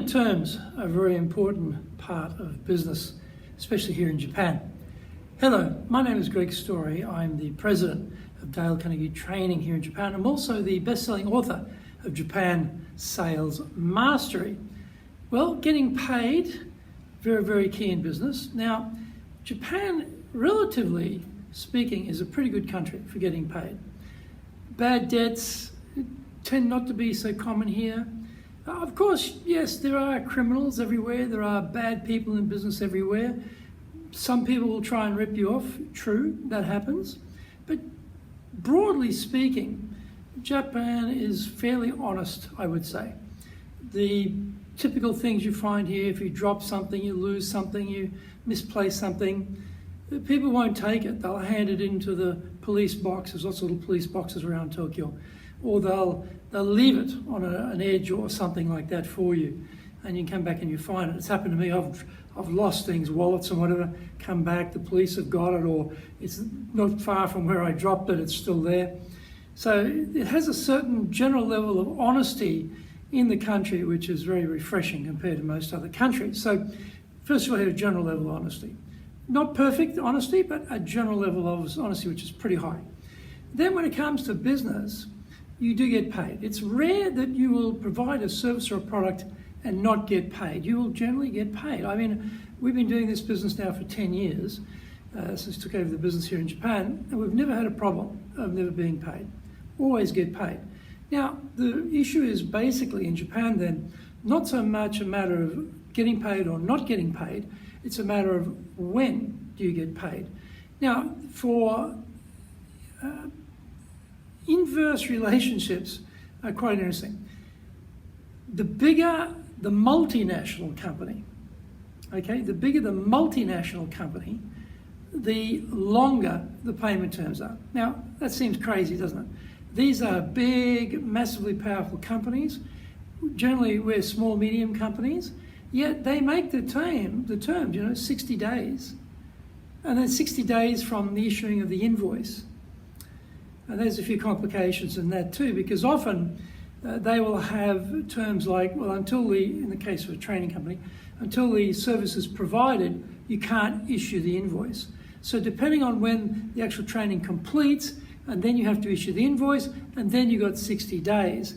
Payment terms are a very important part of business, especially here in Japan. Hello, my name is Greg Story. I'm the president of Dale Carnegie Training here in Japan. I'm also the best-selling author of Japan Sales Mastery. Well, getting paid, very, very key in business. Now, Japan, relatively speaking, is a pretty good country for getting paid. Bad debts tend not to be so common here. Of course, yes, there are criminals everywhere. There are bad people in business everywhere. Some people will try and rip you off. True, that happens. But broadly speaking, Japan is fairly honest, I would say. The typical things you find here, if you drop something, you lose something, you misplace something, people won't take it. They'll hand it into the police box. There's lots of little police boxes around Tokyo. Or they'll leave it on an edge or something like that for you, and you can come back and you find it. It's happened to me. I've lost things, wallets and whatever, come back, the police have got it, or it's not far from where I dropped it, it's still there. So it has a certain general level of honesty in the country, which is very refreshing compared to most other countries. So first of all, I had a general level of honesty. Not perfect honesty, but a general level of honesty, which is pretty high. Then when it comes to business, you do get paid. It's rare that you will provide a service or a product and not get paid. You will generally get paid. I mean, we've been doing this business now for 10 years, since I took over the business here in Japan, and we've never had a problem of never being paid. Always get paid. Now, the issue is basically in Japan then, not so much a matter of getting paid or not getting paid, it's a matter of when do you get paid. Now, for inverse relationships are quite interesting. The bigger the multinational company, okay, the bigger the multinational company, the longer the payment terms are. Now, that seems crazy, doesn't it? These are big, massively powerful companies. Generally, we're small, medium companies, yet they make the terms, 60 days. And then 60 days from the issuing of the invoice. And there's a few complications in that too, because often they will have terms like, well, in the case of a training company, until the service is provided, you can't issue the invoice. So depending on when the actual training completes, and then you have to issue the invoice, and then you got 60 days.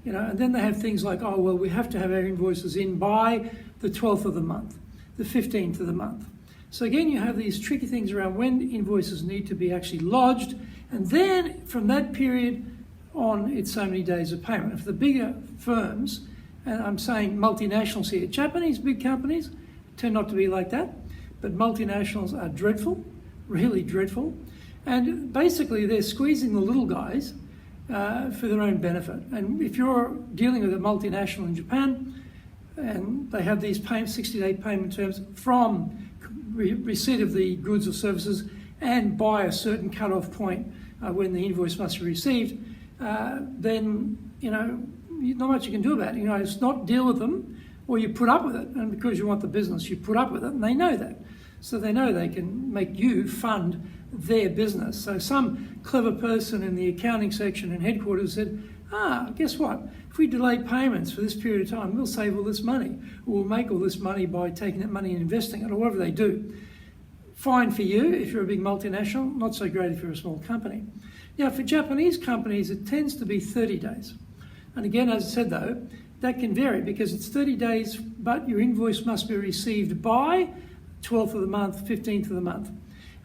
And then they have things like, oh, well, we have to have our invoices in by the 12th of the month, the 15th of the month. So again, you have these tricky things around when invoices need to be actually lodged, and then from that period on, it's so many days of payment. If the bigger firms, and I'm saying multinationals here, Japanese big companies tend not to be like that, but multinationals are dreadful, really dreadful, and basically they're squeezing the little guys for their own benefit. And if you're dealing with a multinational in Japan, and they have these 60-day payment terms from receipt of the goods or services and by a certain cut-off point when the invoice must be received, then, not much you can do about it. It's not deal with them, or you put up with it. And because you want the business, you put up with it, and they know that. So they know they can make you fund their business. So some clever person in the accounting section in headquarters said, guess what? If we delay payments for this period of time, we'll save all this money, or we'll make all this money by taking that money and investing it, or whatever they do. Fine for you if you're a big multinational, not so great if you're a small company. Now, for Japanese companies, it tends to be 30 days. And again, as I said though, that can vary because it's 30 days, but your invoice must be received by 12th of the month, 15th of the month.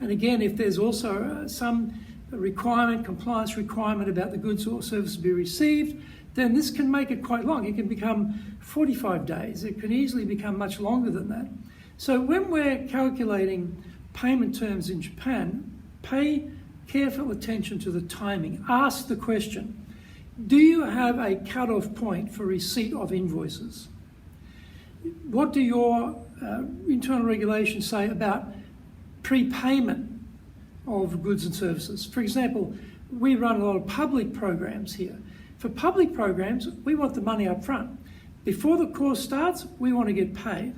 And again, if there's also some compliance requirement about the goods or services be received, then this can make it quite long. It can become 45 days. It can easily become much longer than that. So when we're calculating payment terms in Japan, pay careful attention to the timing. Ask the question, do you have a cut-off point for receipt of invoices? What do your internal regulations say about prepayment of goods and services? For example, we run a lot of public programs here. For public programs, we want the money up front. Before the course starts, we want to get paid.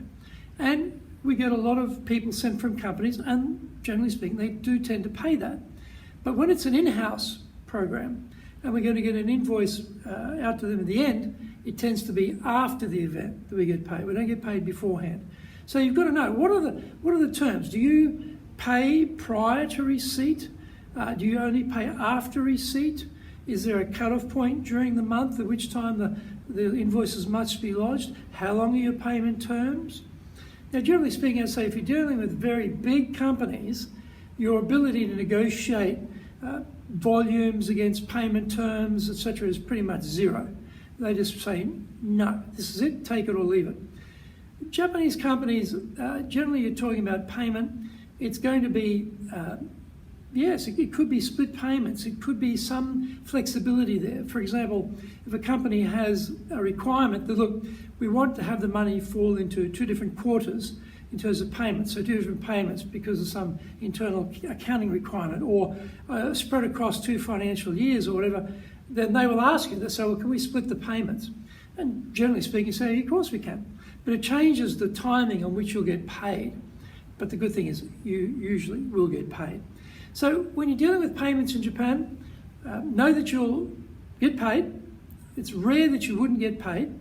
And we get a lot of people sent from companies, and generally speaking, they do tend to pay that. But when it's an in-house program, and we're going to get an invoice out to them at the end, it tends to be after the event that we get paid. We don't get paid beforehand. So you've got to know, what are the terms? Do you pay prior to receipt? Do you only pay after receipt? Is there a cut-off point during the month at which time the invoices must be lodged? How long are your payment terms? Now, generally speaking, I'd say if you're dealing with very big companies, your ability to negotiate volumes against payment terms, etc., is pretty much zero. They just say, no, this is it, take it or leave it. Japanese companies, generally you're talking about payment. It's going to be, yes, it could be split payments. It could be some flexibility there. For example, if a company has a requirement that, look, we want to have the money fall into 2 different quarters in terms of payments, so 2 different payments because of some internal accounting requirement, or spread across 2 financial years or whatever, then they will ask you, they say, well, can we split the payments? And generally speaking, you say, of course we can. But it changes the timing on which you'll get paid. But the good thing is you usually will get paid. So when you're dealing with payments in Japan, know that you'll get paid. It's rare that you wouldn't get paid.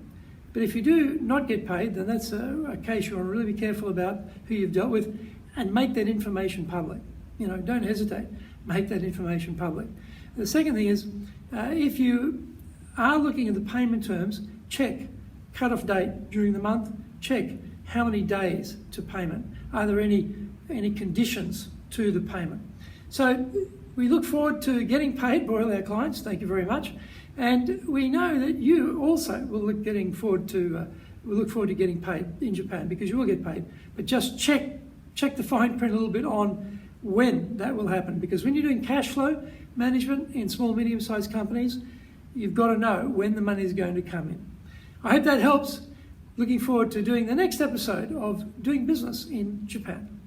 But if you do not get paid, then that's a case you want to really be careful about who you've dealt with, and make that information public. Don't hesitate. Make that information public. The second thing is, if you are looking at the payment terms, check cut-off date during the month, check how many days to payment. Are there any conditions to the payment? So we look forward to getting paid by all our clients. Thank you very much. And we know that you also will look forward to getting paid in Japan, because you will get paid. But just check the fine print a little bit on when that will happen, because when you're doing cash flow management in small, medium-sized companies, you've got to know when the money is going to come in. I hope that helps. Looking forward to doing the next episode of Doing Business in Japan.